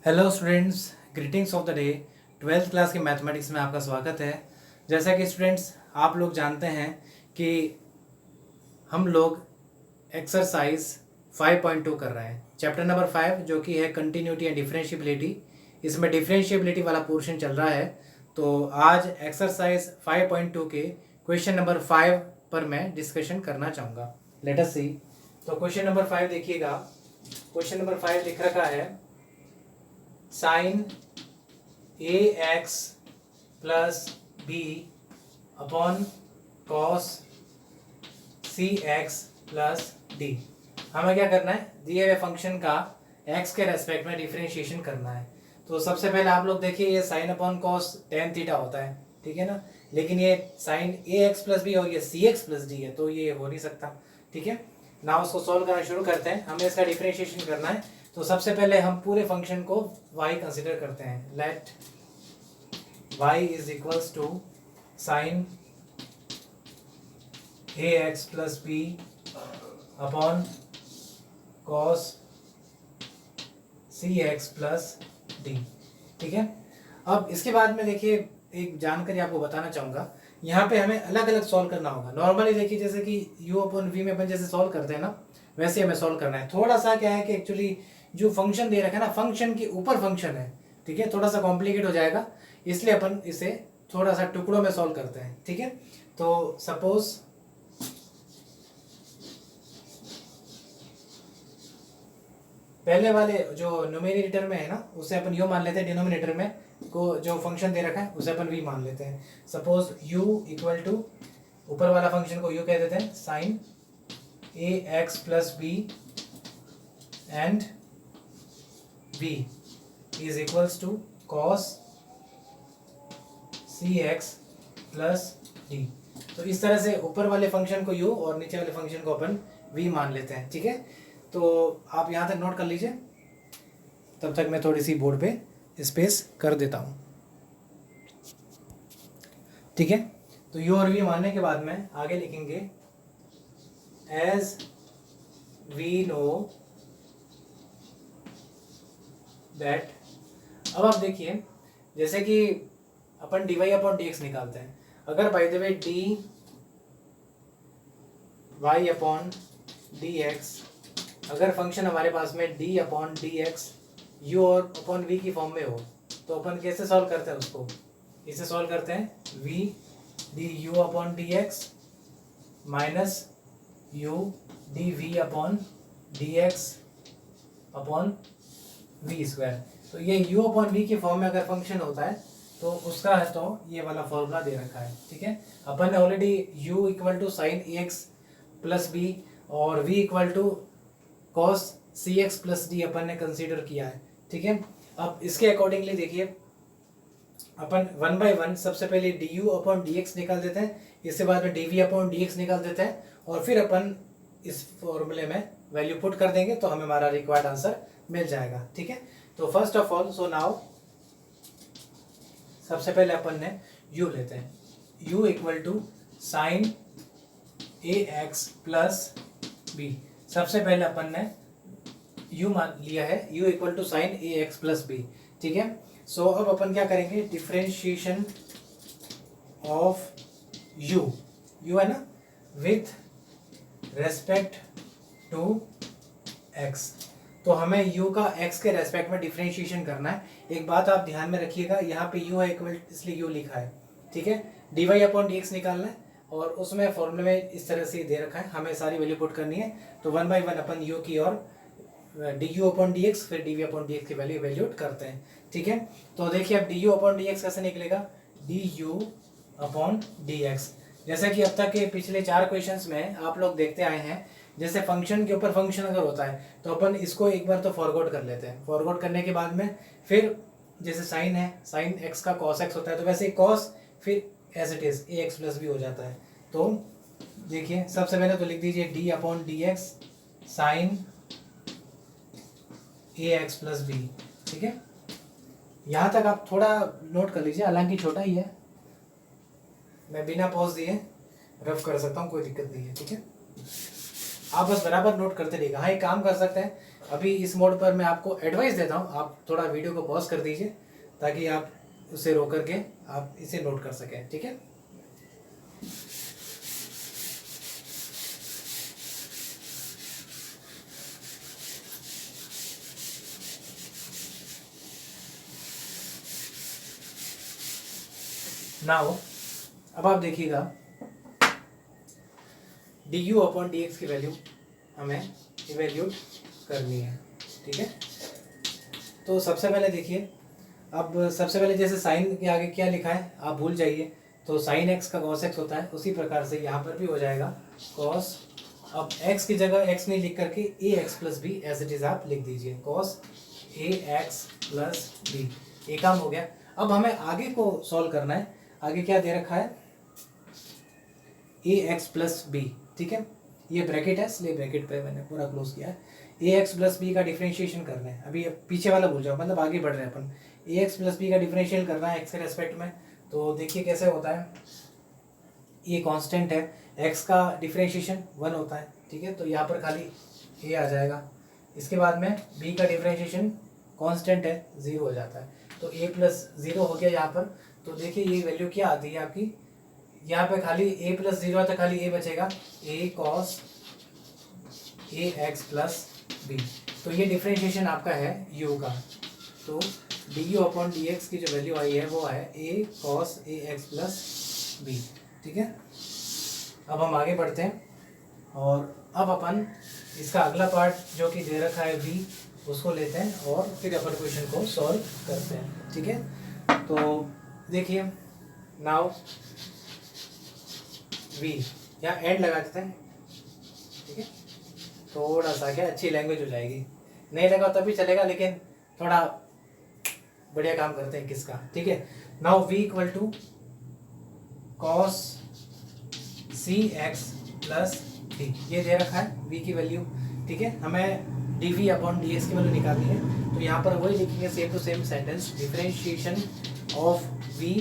Hello students, greetings of the day. 12th class के mathematics में आपका स्वागत है। जैसा कि स्टूडेंट्स आप लोग जानते हैं कि हम लोग एक्सरसाइज 5.2 कर रहे हैं, चैप्टर नंबर 5, जो कि है कंटिन्यूटी एंड डिफरेंशिएबिलिटी। इसमें डिफरेंशिएबिलिटी वाला पोर्शन चल रहा है। तो आज एक्सरसाइज 5.2 के क्वेश्चन नंबर 5 पर मैं डिस्कशन करना चाहूँगा। लेट अस सी। तो क्वेश्चन नंबर 5 देखिएगा। क्वेश्चन नंबर 5 लिख रखा है साइन ए x plus B upon cos सी एक्स प्लस डी। हमें क्या करना है, दिए हुए फंक्शन का एक्स के रेस्पेक्ट में डिफरेंशिएशन करना है। तो सबसे पहले आप लोग देखिए, ये sine upon cos tan theta होता है, ठीक है ना। लेकिन ये साइन ए एक्स प्लस बी और ये सी एक्स प्लस डी है, तो ये हो नहीं सकता, ठीक है ना। उसको सॉल्व करना शुरू करते हैं। हमें इसका डिफरेंशिएशन करना है। तो सबसे पहले हम पूरे फंक्शन को y कंसिडर करते हैं। Let y is equals to sine A x plus B upon cos C x plus D, ठीक है। अब इसके बाद में देखिए, एक जानकारी आपको बताना चाहूँगा। यहाँ पे हमें अलग अलग सॉल्व करना होगा। नॉर्मली देखिए, जैसे कि u अपॉन v में अपन जैसे सॉल्व करते हैं ना, वैसे हमें सॉल्व करना है। थोड़ा सा क्या है कि एक्चुअली जो फंक्शन दे रखा है ना, फंक्शन के ऊपर फंक्शन है, ठीक है। थोड़ा सा कॉम्प्लिकेट हो जाएगा, इसलिए अपन इसे थोड़ा सा टुकड़ों में सॉल्व करते हैं, ठीक है। तो सपोज पहले वाले जो न्यूमरेटर में है ना, उसे अपन यू मान लेते हैं। डिनोमिनेटर में को जो फंक्शन दे रखा है उसे अपन वी मान लेते हैं। सपोज u इक्वल टू, ऊपर वाला फंक्शन को u कह देते हैं, sine A x plus b and v is equals to cos cx plus d। तो इस तरह से ऊपर वाले फंक्शन को u और नीचे वाले फंक्शन को अपन v मान लेते हैं, ठीक है। तो आप यहाँ तक नोट कर लीजिए, तब तक मैं थोड़ी सी बोर्ड पे स्पेस कर देता हूँ, ठीक है। तो u और v मानने के बाद में आगे लिखेंगे एज वी नो दैट। अब आप देखिए, जैसे कि अपन dy अपॉन डी एक्स निकालते हैं। अगर by the way d y upon d x, अगर फंक्शन हमारे पास में d upon d x u और अपॉन v की फॉर्म में हो, तो अपन कैसे सॉल्व करते हैं उसको? इसे सॉल्व करते हैं v d u upon d x minus u d v upon d x upon v square. तो ये u अपॉन वी की फॉर्म में अगर फंक्शन होता है तो उसका है, तो ये वाला फॉर्मूला दे रखा है, ठीक है। अपन ने already u equal to sine A x plus b और v equal to cos C x plus d अपन ने कंसीडर किया है, ठीक है। अब इसके अकॉर्डिंगली देखिए, अपन वन बाय वन सबसे पहले d u upon d x निकाल देते हैं, इसके बाद में d v upon d x निकाल देते हैं, और फिर अपन इस फॉर्मूले में वैल्यू पुट कर देंगे तो हमें हमारा रिक्वायर्ड आंसर मिल जाएगा, ठीक है। तो first of all, so now सबसे पहले अपन ने u लेते हैं। u equal to sine A x plus b. सबसे पहले अपन ने u मान लिया है, u equal to sine A x plus b, ठीक है। सो अब अपन क्या करेंगे, डिफरेंशिएशन ऑफ u है ना, विथ रेस्पेक्ट टू x। तो हमें u का x के रेस्पेक्ट में डिफरेंशिएशन करना है। एक बात आप ध्यान में रखिएगा, यहाँ पे u है इक्वल, इसलिए u लिखा है, ठीक है। dy अपॉन dx निकालना है और उसमें फॉर्मूले में इस तरह से दे रखा है, हमें सारी वैल्यू पुट करनी है। तो one by one upon u की और du अपॉन dx फिर dv अपॉन dx की वैल्यू इवैल्यूएट करते हैं, ठीक है। तो देखिए अब du अपॉन dx कैसे निकलेगा, du अपॉन dx। जैसा कि अब तक के पिछले 4 क्वेश्चंस में आप लोग देखते आए हैं, जैसे फंक्शन के ऊपर फंक्शन अगर होता है तो अपन इसको एक बार तो फॉरवर्ड कर लेते हैं। फॉरवर्ड करने के बाद में फिर जैसे साइन है, साइन एक्स का कॉस एक्स होता है, तो वैसे ही कॉस फिर as it is a x plus b हो जाता है। तो देखिए सबसे पहले तो लिख दीजिए d upon d x sine ए एक्स प्लस बी, ठीक है। यहाँ तक आप थोड़ा नोट कर लीजिए, हालांकि छोटा ही है, मैं बिना पॉज दिए रफ कर सकता हूँ, कोई दिक्कत नहीं है, ठीक है। आप बस बराबर नोट करते रहिएगा। हाँ, एक काम कर सकते हैं, अभी इस मोड पर मैं आपको एडवाइस देता हूँ, आप थोड़ा वीडियो को पॉज कर दीजिए ताकि आप उसे रोक करके आप इसे नोट कर सकें, ठीक है। नाउ अब आप देखिएगा D u upon d x की वैल्यू हमें इवेल्यूट करनी है, ठीक है। तो सबसे पहले देखिए, अब सबसे पहले जैसे साइन के आगे क्या लिखा है आप भूल जाइए, तो साइन एक्स का कॉस एक्स होता है, उसी प्रकार से यहाँ पर भी हो जाएगा कॉस। अब एक्स की जगह एक्स नहीं लिख करके a x plus b as it is आप लिख दीजिए, cos a x plus b. ये काम हो गया। अब हमें आगे को सॉल्व करना है। आगे क्या दे रखा है, ए एक्स प्लस बी, ठीक है। ये ब्रैकेट है इसलिए ब्रैकेट पे मैंने पूरा क्लोज किया है। ए एक्स प्लस बी का डिफरेंशिएशन करना है। अभी पीछे वाला भूल जाओ, मतलब आगे बढ़ रहे हैं अपन। ए एक्स प्लस बी का डिफरेंशियल करना है एक्स के रेस्पेक्ट में। तो देखिए कैसे होता है, ये कांस्टेंट है, एक्स का डिफरेंशिएशन 1 होता है, ठीक है। तो यहाँ पर खाली ए आ जाएगा। इसके बाद में बी का डिफरेंशिएशन कांस्टेंट है, 0 हो जाता है। तो ए प्लस 0 हो गया यहाँ पर। तो देखिए ये वैल्यू क्या आती है आपकी, यहाँ पे खाली a प्लस 0 आता है, खाली a बचेगा, a cos a x plus b. तो ये डिफरेंशिएशन आपका है u का। तो d u upon d x की जो वैल्यू आई है वो है a cos a x plus b, ठीक है। अब हम आगे बढ़ते हैं और अब अपन इसका अगला पार्ट जो कि दे रखा है v, उसको लेते हैं और फिर अपन क्वेश्चन को सॉल्व करते हैं, ठीक है। तो देखिए नाउ v यहाँ एंड लगा देते हैं, ठीक है। थोड़ा सा क्या अच्छी लैंग्वेज हो जाएगी, नहीं लगा तभी चलेगा, लेकिन थोड़ा बढ़िया काम करते हैं किसका, ठीक है। Now v equal to cos C x plus d, ये दे रखा है v की वैल्यू, ठीक है। हमें d v upon d x की वैल्यू निकालनी है। तो यहाँ पर वही लिखेंगे same to same sentence, differentiation of v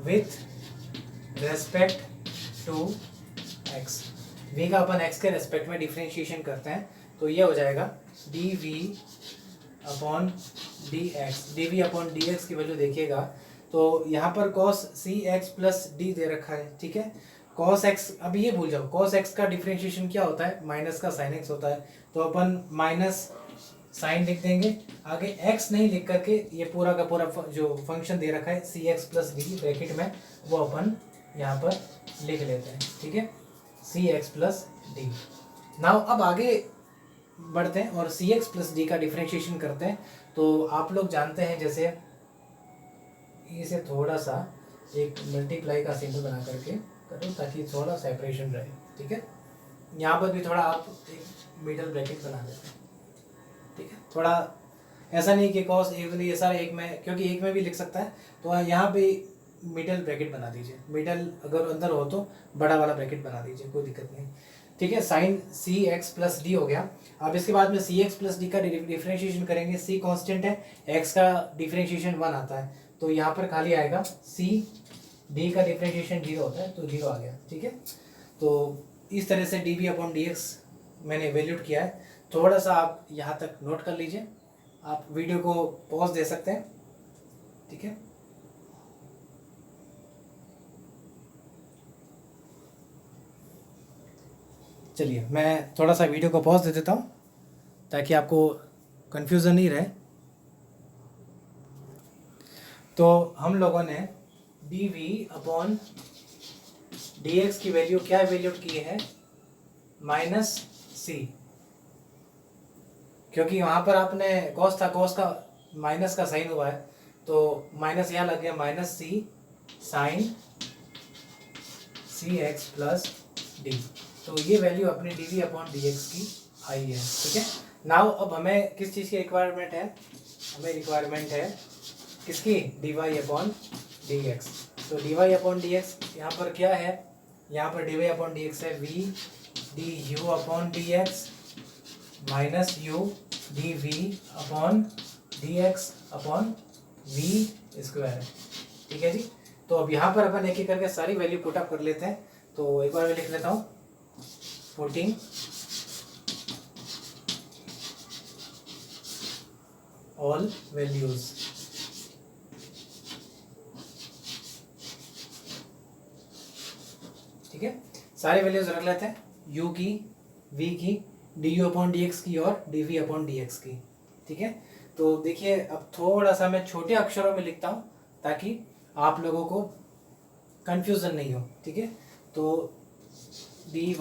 with respect to x। v का अपन x के रेस्पेक्ट में डिफरेंशिएशन करते हैं, तो ये हो जाएगा d v upon d x. D v upon d x की वैल्यू देखिएगा, तो यहाँ पर कॉस सी एक्स प्लस डी दे रखा है, ठीक है। कॉस एक्स, अब ये भूल जाओ, कॉस एक्स का डिफरेंशिएशन क्या होता है, माइनस का साइन एक्स होता है। तो अपन माइनस साइन लिख देंगे, आगे x नहीं लिख करके ये पूरा का पूरा जो फंक्शन दे रखा है सी एक्स प्लस डी ब्रैकेट में, वो अपन यहाँ पर लिख लेते हैं, ठीक है, सी एक्स प्लस डी। नाउ अब आगे बढ़ते हैं और सी एक्स प्लस डी का डिफरेंशिएशन करते हैं। तो आप लोग जानते हैं, जैसे इसे थोड़ा सा एक मल्टीप्लाई का सिंबल बना करके करो ताकि थोड़ा सेपरेशन रहे, ठीक है। यहाँ पर भी थोड़ा आप एक मिडल ब्रैकेट बना देते हैं, ठीक है। थोड़ा ऐसा नहीं कि कॉस ये सारे एक में, क्योंकि एक में भी लिख सकता है, तो यहाँ पे मिडल ब्रैकेट बना दीजिए। मिडल अगर अंदर हो तो बड़ा वाला ब्रैकेट बना दीजिए, कोई दिक्कत नहीं, ठीक है। Sign c x plus d हो गया। अब इसके बाद में सी एक्स प्लस डी का डिफरेंशिएशन करेंगे। सी कांस्टेंट है, एक्स का डिफरेंशिएशन 1 आता है, तो यहाँ पर खाली आएगा सी, डी का डिफरेंशिएशन 0 होता है, तो 0 आ गया, ठीक है। तो इस तरह से d v upon d x मैंने वैल्यूड किया है। थोड़ा सा आप यहाँ तक नोट कर लीजिए, आप वीडियो को पॉज दे सकते हैं, ठीक है। चलिए मैं थोड़ा सा वीडियो को पॉज दे देता हूँ ताकि आपको कन्फ्यूज़न नहीं रहे। तो हम लोगों ने d v upon d x की वैल्यू क्या वैल्यूड की है, माइनस सी, क्योंकि वहाँ पर आपने कॉस था, कॉस का माइनस का साइन हुआ है, तो माइनस यहाँ लग गया, minus c sine c x plus d. तो ये वैल्यू अपनी d v upon d x की आई है, ठीक है। नाउ अब हमें किस चीज़ की रिक्वायरमेंट है, हमें रिक्वायरमेंट है किसकी, d y upon d x. तो d y upon d x यहाँ पर क्या है, यहाँ पर d y upon d x है v d u upon d x minus u d v upon d x upon v square है, ठीक है जी। तो अब यहाँ पर अपन एक एक करके सारी वैल्यू पुट अप कर लेते हैं। तो एक बार मैं लिख लेता हूँ, पुटिंग ऑल वैल्यूज। ठीक है, सारे वैल्यूज रख लेते हैं, u की, v की, du अपॉन dx की और dv अपॉन dx की। ठीक है, तो देखिए अब थोड़ा सा मैं छोटे अक्षरों में लिखता हूँ ताकि आप लोगों को कंफ्यूजन नहीं हो। ठीक है, तो dy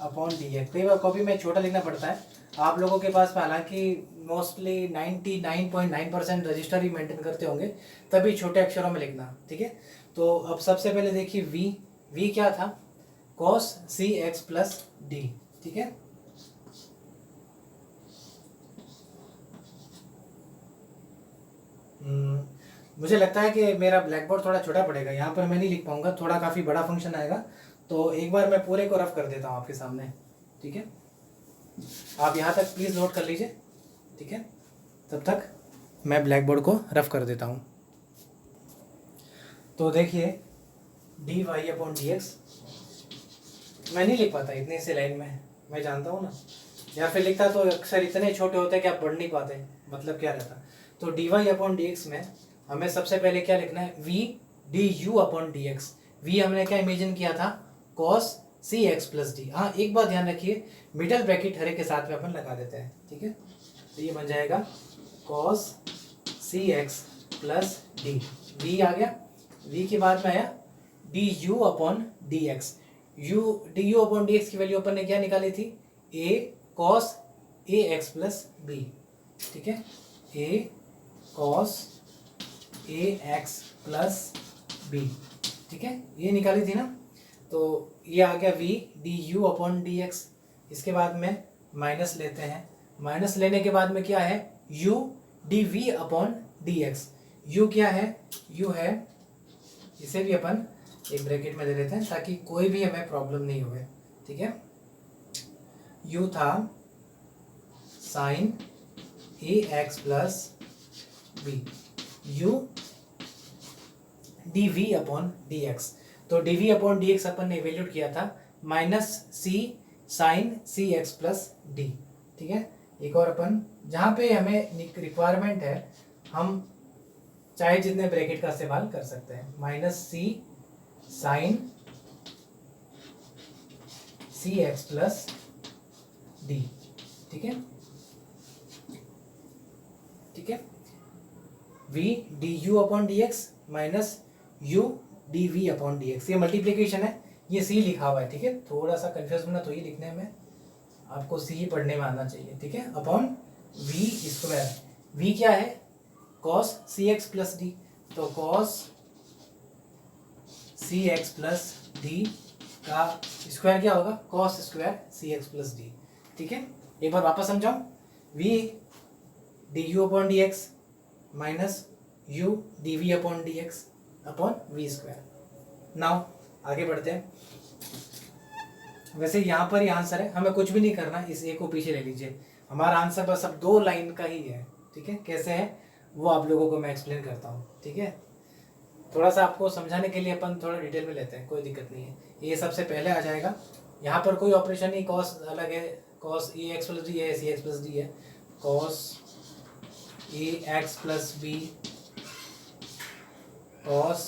अपॉन dx, कई बार कॉपी में छोटा लिखना पड़ता है आप लोगों के पास में, हालांकि मोस्टली 99.9% रजिस्टर ही मेंटेन करते होंगे, तभी छोटे अक्षरों में लिखना। ठीक है, तो अब सबसे पहले देखिए v क्या था, cos cx प्लस डी। ठीक है, मुझे लगता है कि मेरा ब्लैक बोर्ड थोड़ा छोटा पड़ेगा, यहाँ पर मैं नहीं लिख पाऊंगा, थोड़ा काफ़ी बड़ा फंक्शन आएगा, तो एक बार मैं पूरे को रफ कर देता हूँ आपके सामने। ठीक है, आप यहाँ तक प्लीज़ नोट कर लीजिए। ठीक है, तब तक मैं ब्लैक बोर्ड को रफ कर देता हूँ। तो देखिए d y upon d x, मैं नहीं लिख पाता इतनी सी लाइन में, मैं जानता हूँ ना, या फिर लिखता तो अक्सर इतने छोटे होते हैं कि आप पढ़ नहीं पाते, मतलब क्या रहता। तो d y upon d x में हमें सबसे पहले क्या लिखना है, v d u upon d x. V हमने क्या इमेजिन किया था, कॉस सी एक्स प्लस डी। हाँ, एक बात ध्यान रखिए, मिडल ब्रैकेट हरे के साथ में अपन लगा देते हैं। ठीक है, तो ये बन जाएगा कॉस सी एक्स प्लस डी। वी आ गया, वी के बाद में आया d u upon d x. D u upon d x की वैल्यू अपन ने क्या निकाली थी, a cos a x plus b. ठीक है, a cos a x plus b. ठीक है, ये निकाली थी ना, तो ये आ गया v d u upon d x. इसके बाद में माइनस लेते हैं, माइनस लेने के बाद में क्या है, u d v upon d x. U क्या है, u है, इसे भी अपन एक ब्रैकेट में दे देते हैं ताकि कोई भी हमें प्रॉब्लम नहीं हुए। ठीक है, u था साइन ए x plus b, u d v upon d x. तो d v upon d x अपन ने इवेल्यूट किया था minus c sine c x plus D. ठीक है, एक और अपन जहाँ पे हमें रिक्वायरमेंट है हम चाहे जितने ब्रैकेट का इस्तेमाल कर सकते हैं, minus c sine c x plus D. ठीक है, ठीक है, v d u upon d x minus u d v upon d x. ये मल्टीप्लीकेशन है, ये सी लिखा हुआ है। ठीक है, थोड़ा सा कंफ्यूज होना तो ये लिखने में, आपको सी ही पढ़ने में आना चाहिए। ठीक है, अपॉन वी स्क्वायर। वी क्या है, कॉस सी एक्स प्लस डी, तो कॉस सी एक्स प्लस डी का स्क्वायर क्या होगा, cos square c x plus D. ठीक है, एक बार वापस समझाऊं, v d u upon d x minus u d v upon d x upon v square. Now आगे बढ़ते हैं। वैसे यहाँ पर ही आंसर है, हमें कुछ भी नहीं करना, इस ए को पीछे ले लीजिए, हमारा आंसर बस अब 2 लाइन का ही है। ठीक है, कैसे है वो आप लोगों को मैं एक्सप्लेन करता हूँ। ठीक है, थोड़ा सा आपको समझाने के लिए अपन थोड़ा डिटेल में लेते हैं, कोई दिक्कत नहीं है। ये सबसे पहले आ जाएगा, यहाँ पर कोई ऑपरेशन नहीं, कॉस अलग है, cos a x plus D है, सी एक्स प्लस डी है, cos a x plus B cos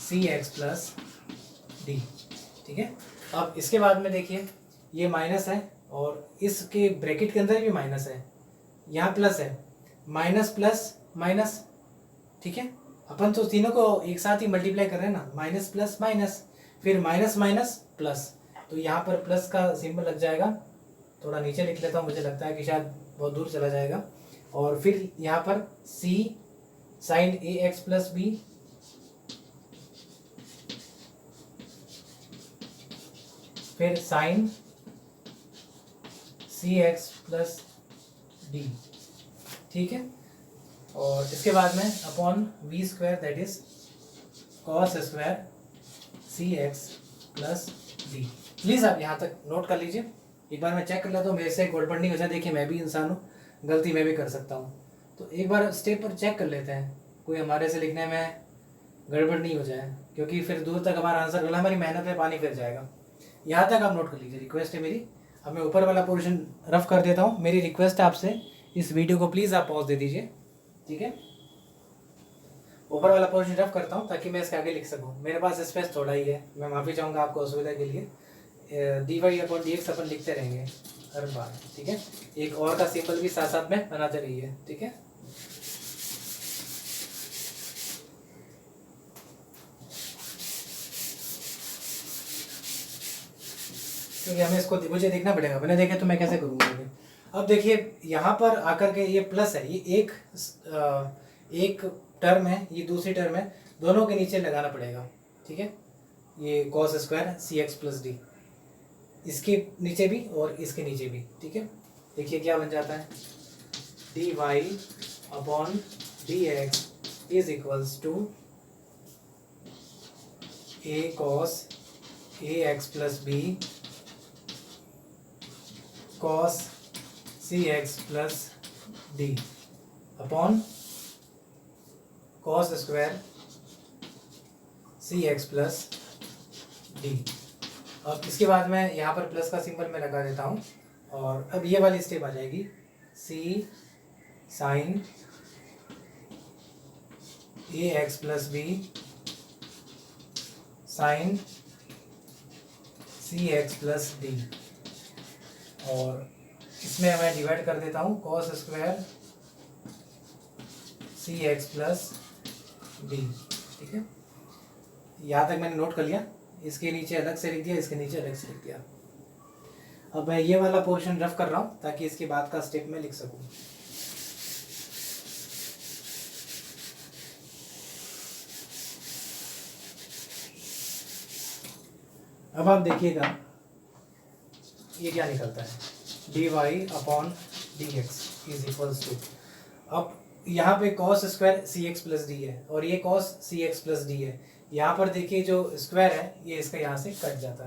C x plus D. ठीक है, अब इसके बाद में देखिए ये माइनस है और इसके ब्रैकेट के अंदर भी माइनस है, यहाँ प्लस है, माइनस प्लस माइनस। ठीक है, अपन तो तीनों को एक साथ ही मल्टीप्लाई कर रहे हैं ना, माइनस प्लस माइनस, फिर माइनस माइनस प्लस, तो यहाँ पर प्लस का सिंबल लग जाएगा। थोड़ा नीचे लिख लेता हूँ, मुझे लगता है कि शायद बहुत दूर चला जाएगा। और फिर यहाँ पर सी साइन ए एक्स प्लस बी, फिर sine c x plus D. ठीक है, और इसके बाद में upon v square that is cos square c x plus d. Please आप यहाँ तक नोट कर लीजिए, एक बार मैं चेक कर लेता हूँ मेरे से गड़बड़ नहीं हो जाए। देखिए मैं भी इंसान हूँ, गलती मैं भी कर सकता हूँ, तो एक बार स्टेप पर चेक कर लेते हैं, कोई हमारे से लिखने में गड़बड़ नहीं हो जाए, क्योंकि फिर दूर तक हमारा आंसर गला, हमारी मेहनत में पानी फिर जाएगा। यहाँ तक आप नोट कर लीजिए, रिक्वेस्ट है मेरी। अब मैं ऊपर वाला पोर्शन रफ कर देता हूँ, मेरी रिक्वेस्ट है आपसे इस वीडियो को प्लीज़ आप पॉज दे दीजिए, ठीक है। ऊपर वाला पोर्शन रफ करता हूँ ताकि मैं इसके आगे लिख सकूँ। मेरे पास स्पेस थोड़ा ही है, मैं माफ़ी चाहूँगा आपको असुविधा के लिए। dy/dx अपन लिखते रहेंगे हर बार, ठीक है। एक और का सिंबल भी साथ साथ में बनाते रहिए, ठीक है। क्योंकि हमें इसको मुझे देखना पड़ेगा, मैंने देखे तो मैं कैसे करूँगा। अब देखिए यहाँ पर आकर के ये प्लस है, ये एक टर्म है, ये दूसरी टर्म है, दोनों के नीचे लगाना पड़ेगा, ठीक है। ये cos square cx plus D, इसके नीचे भी और इसके नीचे भी, ठीक है। देखिए क्या बन जाता है, dy/dx is equals to a cos ax plus b cos cx plus d upon cos square cx plus d। अब इसके बाद में यहाँ पर प्लस का सिंबल मैं लगा देता हूँ, और अब ये वाली स्टेप आ जाएगी, c साइन ax प्लस b साइन cx प्लस d, और इसमें मैं डिवाइड कर देता हूँ cos square cx plus d, ठीक है। यहाँ तक मैंने नोट कर लिया, इसके नीचे अलग से लिख दिया, इसके नीचे अलग से लिख दिया। अब मैं ये वाला पोर्शन रफ कर रहा हूँ ताकि इसके बाद का स्टेप में लिख सकूँ। अब आप देखिएगा ये क्या निकलता है, dy/dx इज इक्वल्स टू, अब यहाँ पे cos square cx plus D है और ये cos cx प्लस डी है। यहाँ पर देखिए जो स्क्वायर है ये इसका यहाँ से कट जाता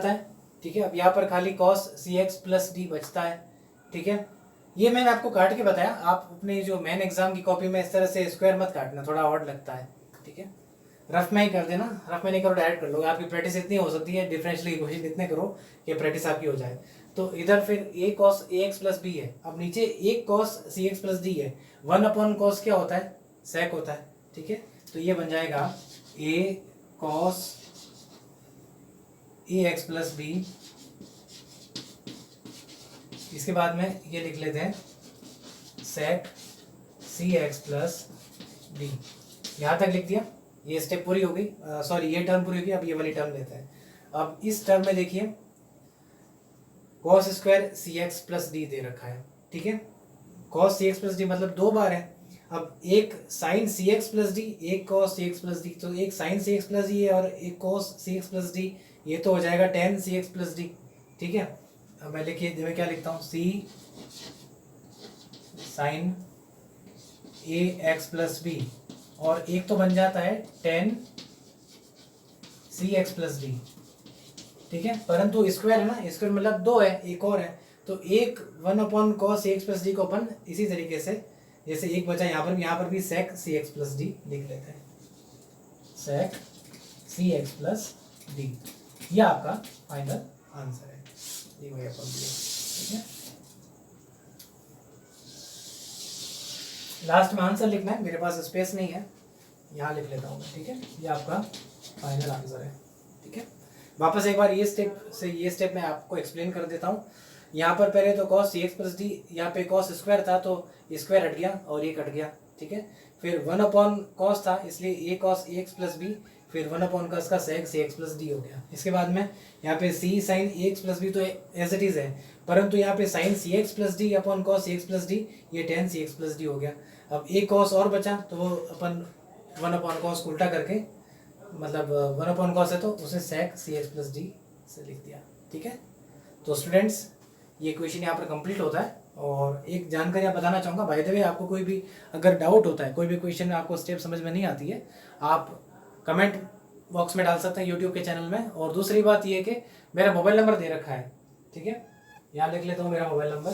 है, ठीक है। अब यहाँ पर खाली cos cx प्लस डी बचता है, ठीक है। ये मैंने आपको काट के बताया, आप अपने जो मेन एग्जाम की कॉपी में इस तरह से स्क्वायर मत काटना, थोड़ा ऑड लगता है, ठीक है। रफ में ही कर देना, रफ में नहीं करो डायरेक्ट कर लो, आपकी प्रैक्टिस इतनी हो सकती है, डिफरेंशियल इक्वेशन इतने करो कि प्रैक्टिस आपकी हो जाए। तो इधर फिर a cos ax plus b है, अब नीचे एक cos cx प्लस d है, 1/cos क्या होता है, sec होता है, ठीक है। तो ये बन जाएगा a cos ax plus b, इसके बाद में ये लिख लेते हैं sec cx प्लस d। यहाँ तक लिख दिया, ये स्टेप पूरी हो गई, सॉरी ये टर्म पूरी हो गई। अब ये वाली टर्म लेते हैं। अब इस टर्म में देखिए cos square cx plus d दे रखा है, ठीक है। cos cx प्लस डी मतलब दो बार है। अब एक sin cx प्लस डी, एक cos cx प्लस डी, तो एक sin cx प्लस डी है और एक cos cx प्लस डी, ये तो हो जाएगा tan cx प्लस डी, ठीक है। अब मैं मैं क्या लिखता हूँ, c sin ax plus b, और एक तो बन जाता है tan cx प्लस डी, ठीक है। परंतु स्क्वायर है ना, स्क्वायर मतलब दो है, एक और है, तो एक 1/cos cx प्लस डी को अपन इसी तरीके से, जैसे एक बचा यहाँ पर भी sec cx प्लस डी लिख लेते हैं, sec cx प्लस डी। यह आपका फाइनल आंसर है, ठीक है। लास्ट में आंसर लिखना है, मेरे पास स्पेस नहीं है, यहाँ लिख लेता हूँ मैं, ठीक है। ये आपका फाइनल आंसर है, ठीक है। वापस एक बार ये स्टेप मैं आपको एक्सप्लेन कर देता हूँ। यहाँ पर पहले तो cos cx प्लस डी, यहाँ पे cos स्क्वायर था तो स्क्वायर हट गया और ये कट गया, ठीक है। फिर 1/cos था, इसलिए ये cos ax प्लस बी, फिर 1/cos का sec cx प्लस डी हो गया। इसके बाद में यहाँ पे c sin ax plus b तो एज इट इज है, परंतु यहाँ पे sin cx plus d upon cos cx plus d, ये tan cx प्लस डी हो गया। अब एक cos और बचा तो वो अपन 1/cos उल्टा करके, मतलब 1/cos है तो उसे sec cx प्लस डी से लिख दिया, ठीक है। तो स्टूडेंट्स ये क्वेश्चन यहाँ पर कंप्लीट होता है। और एक जानकारी आप बताना चाहूँगा, बाय द वे आपको कोई भी अगर डाउट होता है, कोई भी क्वेश्चन में आपको स्टेप समझ में नहीं आती है, आप कमेंट बॉक्स में डाल सकते हैं यूट्यूब के चैनल में। और दूसरी बात ये है कि मेरा मोबाइल नंबर दे रखा है, ठीक है। यहाँ लिख लेता हूँ मेरा मोबाइल नंबर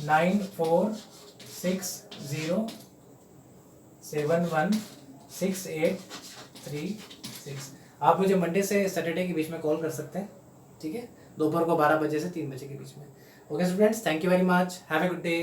9460716836। आप मुझे मंडे से सैटरडे के बीच में कॉल कर सकते हैं, ठीक है, दोपहर को 12 बजे से 3 बजे के बीच में। Okay students, thank you very much, have a good day.